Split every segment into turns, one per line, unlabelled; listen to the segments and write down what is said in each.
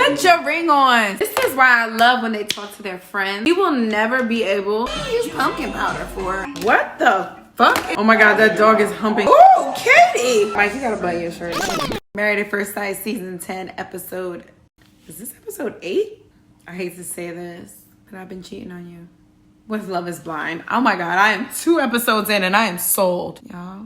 Put your ring on. This is why I love when they talk to their friends. You will never be able to use pumpkin powder for. What the fuck? Oh my god, that dog is humping. Ooh, Katie! Mike, you gotta button your shirt. Married at First Sight, season 10, episode... Is this episode 8? I hate to say this, but I've been cheating on you. With Love is Blind. Oh my god, I am 2 episodes in and I am sold. Y'all,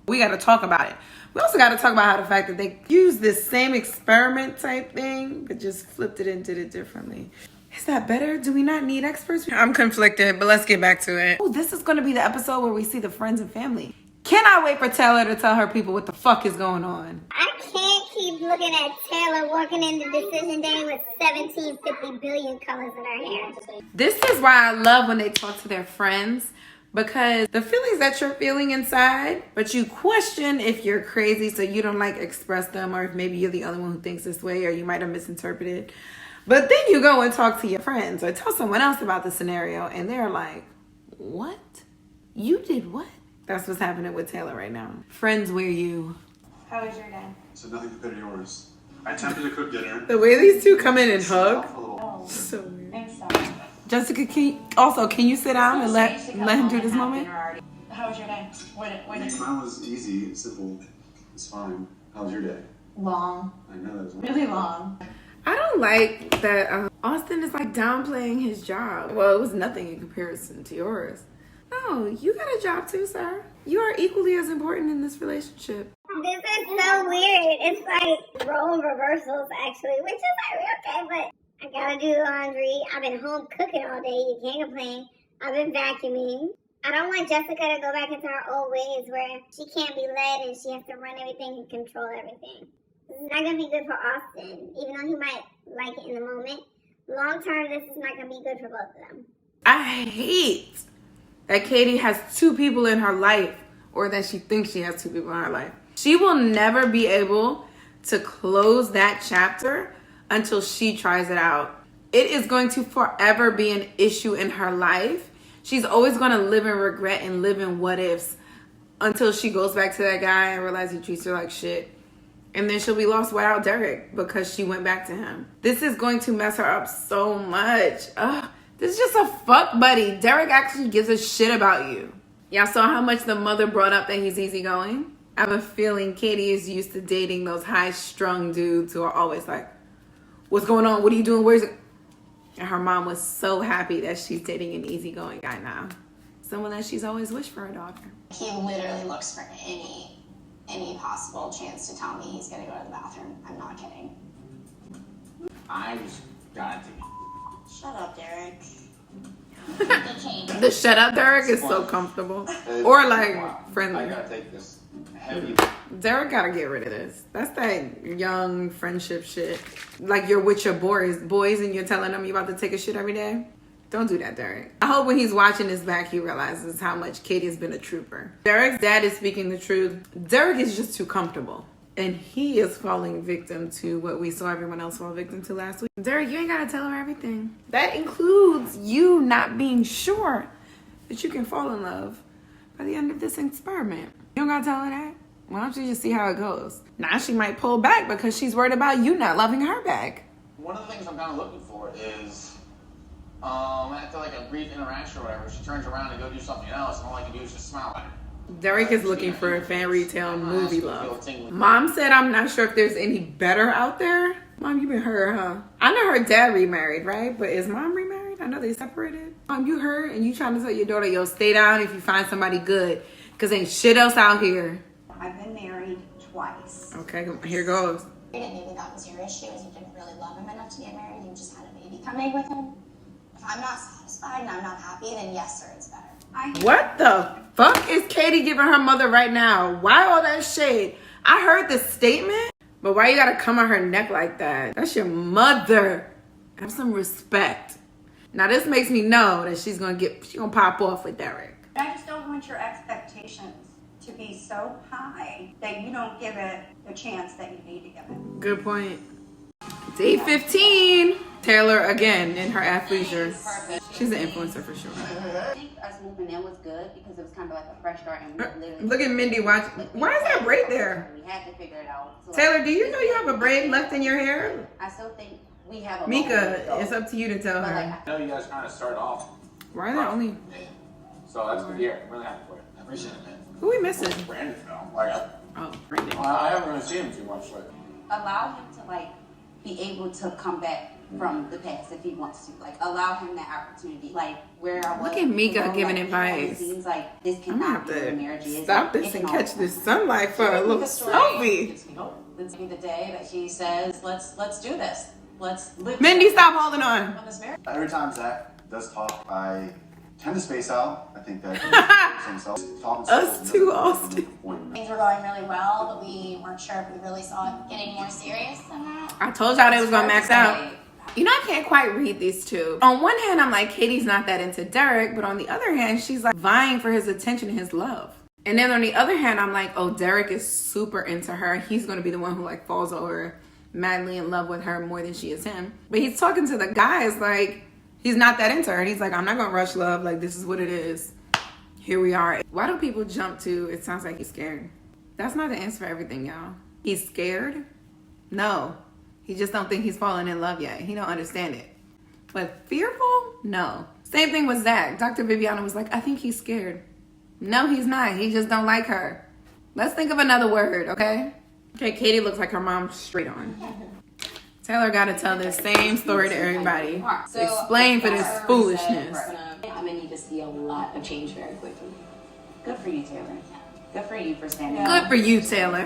we gotta talk about it. We also gotta talk about how the fact that they used this same experiment type thing, but just flipped it and did it differently. Is that better? Do we not need experts? I'm conflicted, but let's get back to it. Oh, this is gonna be the episode where we see the friends and family. Cannot wait for Taylor to tell her people what the fuck is going on.
I can't keep looking at Taylor walking into Decision Day with 1750 billion colors in her hair.
This is why I love when they talk to their friends, because the feelings that you're feeling inside, but you question if you're crazy, so you don't like express them, or if maybe you're the only one who thinks this way, or you might have misinterpreted. But then you go and talk to your friends or tell someone else about the scenario, and they're like, what? You did what? That's what's happening with Taylor right now. Friends, where you?
How was your day?
So nothing compared to yours. I attempted to cook dinner.
The way these two come in and hug.
Oh,
So weird.
thanks, so.
Jessica, can you sit down and let him do this moment?
How was your day?
Mine was easy, simple. It's fine. How was your day?
Long.
I know that was
Really long.
I don't like that Austin is like downplaying his job. Well, it was nothing in comparison to yours. No, you got a job too, sir. You are equally as important in this relationship.
This is so weird. It's like role reversals, actually, which is like, okay, but I gotta do the laundry. I've been home cooking all day. You can't complain. I've been vacuuming. I don't want Jessica to go back into her old ways where she can't be led and she has to run everything and control everything. This is not gonna be good for Austin, even though he might like it in the moment. Long term, this is not gonna be good for both of them.
I hate that Katie has 2 people in her life, or that she thinks she has 2 people in her life. She will never be able to close that chapter until she tries it out. It is going to forever be an issue in her life. She's always going to live in regret and live in what ifs until she goes back to that guy and realizes he treats her like shit. And then she'll be lost without Derek because she went back to him. This is going to mess her up so much. Ugh. This is just a fuck buddy. Derek actually gives a shit about you. Y'all saw how much the mother brought up that he's easygoing? I have a feeling Katie is used to dating those high-strung dudes who are always like, what's going on? What are you doing? Where's it? And her mom was so happy that she's dating an easygoing guy now. Someone that she's always wished for her daughter.
He literally looks for any possible chance to tell me he's gonna go to the bathroom. I'm not kidding.
I just got to.
Shut up, Derek.
The shut up Derek is so comfortable. Or like friendly.
I gotta take this heavy.
Derek gotta get rid of this. That's that young friendship shit. Like you're with your boys and you're telling them you're about to take a shit every day. Don't do that, Derek. I hope when he's watching this back, he realizes how much Katie has been a trooper. Derek's dad is speaking the truth. Derek is just too comfortable. And he is falling victim to what we saw everyone else fall victim to last week. Derek, you ain't gotta tell her everything. That includes you not being sure that you can fall in love by the end of this experiment. You don't gotta tell her that. Why don't you just see how it goes? Now she might pull back because she's worried about you not loving her back.
One of the things I'm kind of looking for is, after like a brief interaction or whatever, she turns around and go do something else, and all I can do is just smile at her.
Derek is looking for a fan retail movie love. Mom said, I'm not sure if there's any better out there. Mom, you been her, huh? I know her dad remarried, right? But is mom remarried? I know they separated. Mom, you heard and you trying to tell your daughter, yo, stay down if you find somebody good. Because ain't shit else out here.
I've been married twice.
Okay, here goes.
Maybe that was your issue, is you didn't really love him enough to get married. You just had a baby coming with him. If I'm not satisfied and I'm not happy, then yes, sir, it's better.
What the fuck is Katie giving her mother right now? Why all that shade? I heard the statement, but why you gotta come on her neck like that? That's your mother. Have some respect. Now this makes me know that she's gonna pop off with Derek.
I just don't want your expectations to be so high that you don't give it the chance that you need to give it.
Good point. Day 15. Taylor again in her athleisure. She's an influencer for sure.
I think us moving in was good because it was kind of like a fresh start and we literally.
Look at Mindy watch. Why is that braid there?
We had to figure it out. So
Taylor, do you know you have a braid left in your hair?
I still think we have a
Mika, it's up to you to tell her.
I know you guys kind of started off.
Why are there only...
Yeah. So that's good. Yeah, I'm really happy for you. I appreciate it, man.
Who we missing?
Brandon, though. Like,
Oh, Brandon.
I haven't really seen him too much lately.
Allow him to like be able to come back from the past if he wants to. Like allow him that opportunity. Like where I was.
Look at Mika
before,
giving
like,
advice.
It seems like this
I'm gonna
cannot
have
be what a marriage
to
is.
stop
It
this
can
and
all-
catch this sunlight for a little
Mika's story
selfie.
gives me hope. Let's be the day that he says, let's do this. Let's live
Mindy, stop holding on.
on this marriage.
Every time Zach does talk, I tend to space out. I think that
Us too, Austin.
Things were going really well, but we weren't sure if we really saw it getting more serious than that.
I told y'all they was gonna max out. You know, I can't quite read these two. On one hand, I'm like, Katie's not that into Derek, but on the other hand, she's like vying for his attention and his love. And then on the other hand, I'm like, oh, Derek is super into her. He's gonna be the one who like falls over madly in love with her more than she is him. But he's talking to the guys like he's not that into her. And he's like, I'm not gonna rush love. Like, this is what it is. Here we are. Why do people jump to, it sounds like he's scared? That's not the answer for everything, y'all. He's scared? No. He just don't think he's falling in love yet. He don't understand it. But fearful? No. Same thing with Zach. Dr. Viviana was like, I think he's scared. No, he's not. He just don't like her. Let's think of another word, okay? Okay, Katie looks like her mom straight on. Taylor got to tell this same story to everybody.
So,
Explain for this
I already
foolishness.
said, I'm gonna need to see a lot of change very quickly. Good for you, Taylor. Good for you for standing
Good
up.
for you, Taylor.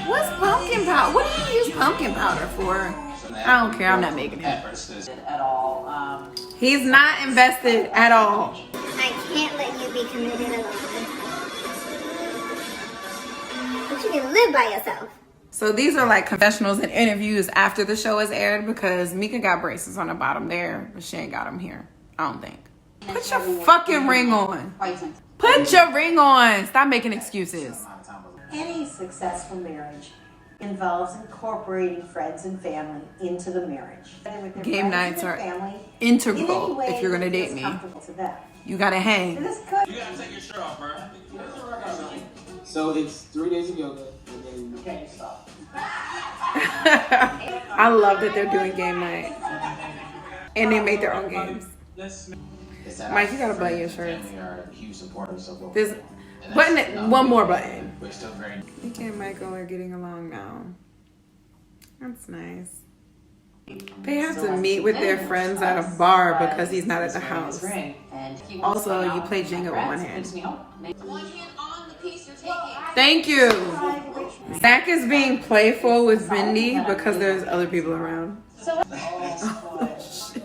What's pumpkin powder? What do you use pumpkin powder for? I don't care. I'm not making it.
At all.
He's not invested at all.
I can't let you be committed alone. But you can live by yourself.
So these are like confessionals and interviews after the show is aired because Mika got braces on the bottom there, but she ain't got them here. I don't think. Put your fucking ring on. Put your ring on. Stop making excuses.
Any successful marriage involves incorporating friends and family into the marriage. Whether with their
Game
friends
nights
and
are
their family,
integral
in any way
if you're gonna
that
date
feels
me.
comfortable to them.
You gotta hang.
And this could
You gotta take your shirt off, bro.
So it's 3 days of yoga, and then
Okay, stop.
I love that they're doing game night. And they make their own games. Mike, you gotta button your shirts. There's button it, one more button. Mika and Michael are getting along now. That's nice. They have to meet with their friends at a bar because he's not at the house. Also, you play Jenga with one hand.
One hand on the piece you're taking.
Thank you. Zach is being playful with Mindy because there's other people around. Oh, shit.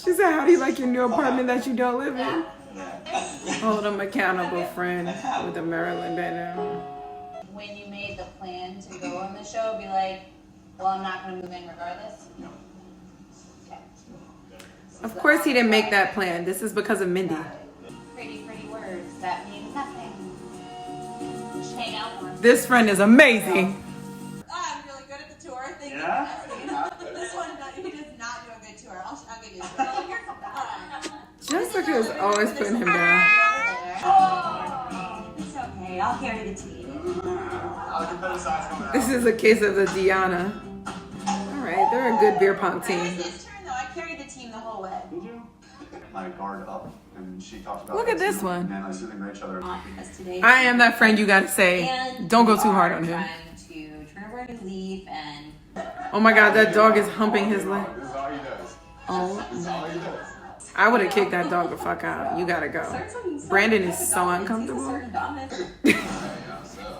She said, how do you like your new apartment that you don't live in? Hold him accountable, friend, with a Maryland banner.
When you made the plan to go on the show, be like, well, I'm not going to move in regardless. Okay.
Of course he didn't make that plan. This is because of Mindy.
Pretty words. That means nothing. Just hang out more.
This friend is amazing.
I'm really good at the tour. Thank you. This one, he does not do a good tour. I'll give you a tour.
Jessica's always putting him down.
It's okay. I'll carry the team.
This is a case of the Diana. Alright, they're a good beer pong team.
His turn though. I carried the team the whole way.
Did you? My guard up, and she talked about
Look
that
at this
too,
one.
And I soothing each other.
I am that friend you gotta say. Don't go too hard on him.
To turn over a new leaf and
Oh my god, that dog is humping his leg.
This is all he does.
Oh.
This is all he does.
I would have kicked that dog the fuck out. You gotta go. Brandon is so uncomfortable.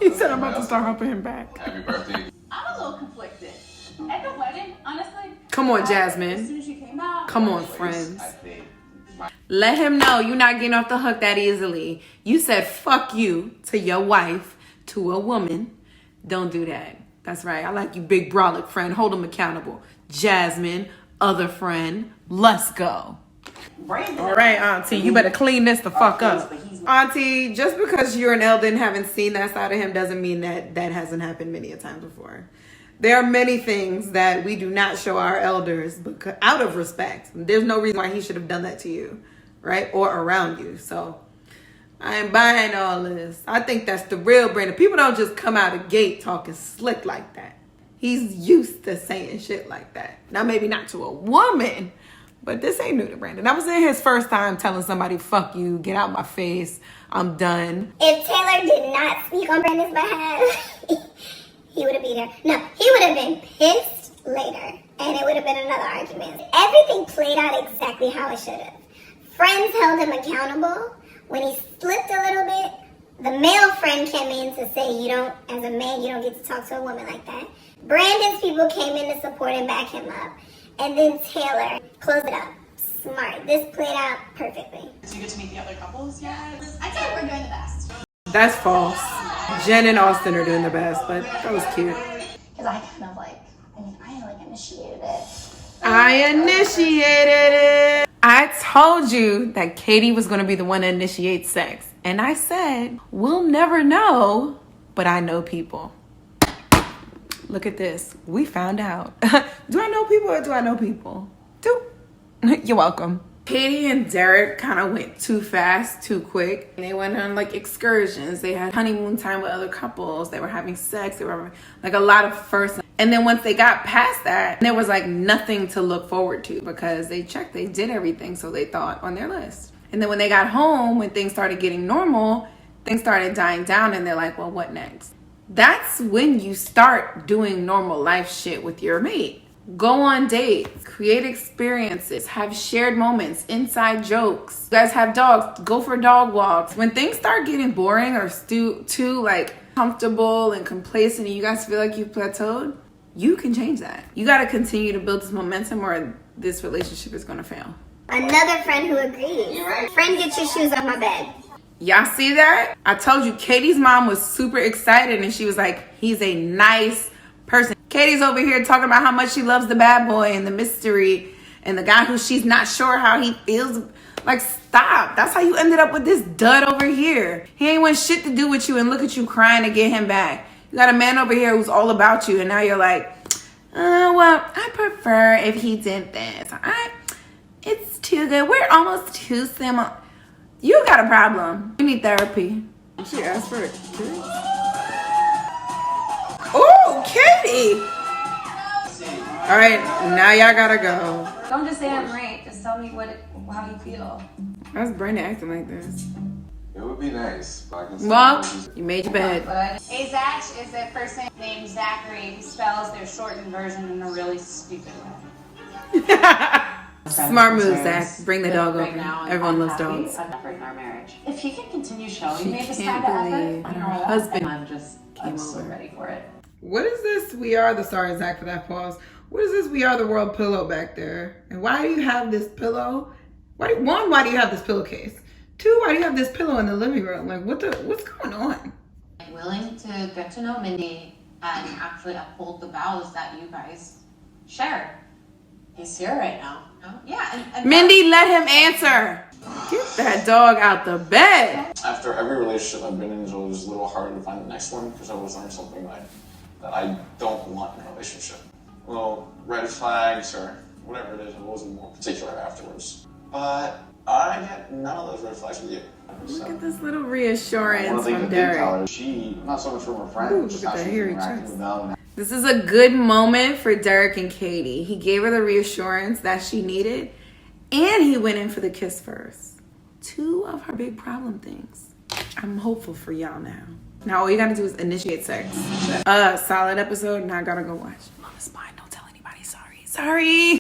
He said I'm about to start humping him back.
Happy birthday.
I'm a little conflicted. At the wedding, honestly.
Come on,
As
Jasmine.
soon as you came out.
Come on, friends. Let him know you're not getting off the hook that easily. You said fuck you to your wife, to a woman. Don't do that. That's right. I like you, big brolic friend. Hold him accountable. Jasmine, other friend. Let's go. All right, Auntie, you better clean this the fuck up. Auntie, just because you're an elder and haven't seen that side of him doesn't mean that that hasn't happened many a times before. There are many things that we do not show our elders because, out of respect. There's no reason why he should have done that to you, right? Or around you. So I ain't buying all this. I think that's the real Brandon. People don't just come out of gate talking slick like that. He's used to saying shit like that. Now, maybe not to a woman, but this ain't new to Brandon. That was in his first time telling somebody, fuck you, get out my face, I'm done.
If Taylor did not speak on Brandon's behalf, he would have beat her. No, he would have been pissed later, and it would have been another argument. Everything played out exactly how it should have. Friends held him accountable. When he slipped a little bit, the male friend came in to say, as a man, you don't get to talk to a woman like that. Brandon's people came in to support and back him up. And then Taylor closed it up. Smart. This played out perfectly.
Did you get to meet the other couples yet?
I think we're doing the best.
That's false. Jen and Austin are doing the best, but that was cute.
Because I kind of I initiated it.
I initiated it. I told you that Katie was going to be the one to initiate sex. And I said, we'll never know, but I know people. Look at this. We found out. Do I know people or do I know people? You're welcome. Katie and Derek kind of went too fast, too quick. They went on like excursions. They had honeymoon time with other couples. They were having sex. They were like a lot of firsts. And then once they got past that, there was like nothing to look forward to because they did everything, so they thought, on their list. And then when they got home, when things started getting normal, things started dying down and they're like, well, what next? That's when you start doing normal life shit with your mate. Go on dates, create experiences, have shared moments, inside jokes. You guys have dogs, go for dog walks. When things start getting boring or too like comfortable and complacent and you guys feel like you've plateaued, you can change that. You got to continue to build this momentum or this relationship is going to fail.
Another friend who agrees. Friend, get your shoes off my bed.
Y'all see that? I told you, Katie's mom was super excited and she was like, he's a nice person. Katie's over here talking about how much she loves the bad boy and the mystery and the guy who she's not sure how he feels. Like, stop. That's how you ended up with this dud over here. He ain't want shit to do with you and look at you crying to get him back. You got a man over here who's all about you and now you're like, well, I prefer if he did this. It's too good. We're almost too similar. You got a problem. You need therapy. She asked for it. Oh, Katie. All right, now y'all gotta go.
Don't just say I'm right. Just tell me how you feel.
How's Brandon acting like this?
It would be nice. But I can
Well, you made your bed.
A Zach is a person named Zachary who spells their shortened version in a really stupid way.
Smart move, Zach. Bring the dog over. Everyone loves dogs.
I'm not breaking our marriage. If he can continue showing
She
me this
can't
kind of
believe
effort,
her husband
I'm so ready for it.
What is this? We are the sorry, Zach, for that pause. What is this? We are the world pillow back there. And why do you have this pillow? Why do you have this pillowcase? Two, why do you have this pillow in the living room? Like, what's going on?
I'm willing to get to know Mindy and actually uphold the vows that you guys shared.
He's here right now.
No? Yeah. And
Mindy, let him answer. Get that dog out the bed.
After every relationship I've been in, it's always a little harder to find the next one because I always learn something that I don't want in a relationship. Well, red flags or whatever it is, I wasn't more particular afterwards. But I get none of those red flags with you.
Look at this little reassurance
One of the things
from
I did tell
Derek.
her, she, not so much from her friends,
Ooh,
just
look
how
at that
she's
hairy
interacting
chest.
with them.
This is a good moment for Derek and Katie. He gave her the reassurance that she needed, and he went in for the kiss first. Two of her big problem things. I'm hopeful for y'all now. Now all you gotta do is initiate sex. Solid episode, now I gotta go watch. Mama's Spine, don't tell anybody. Sorry.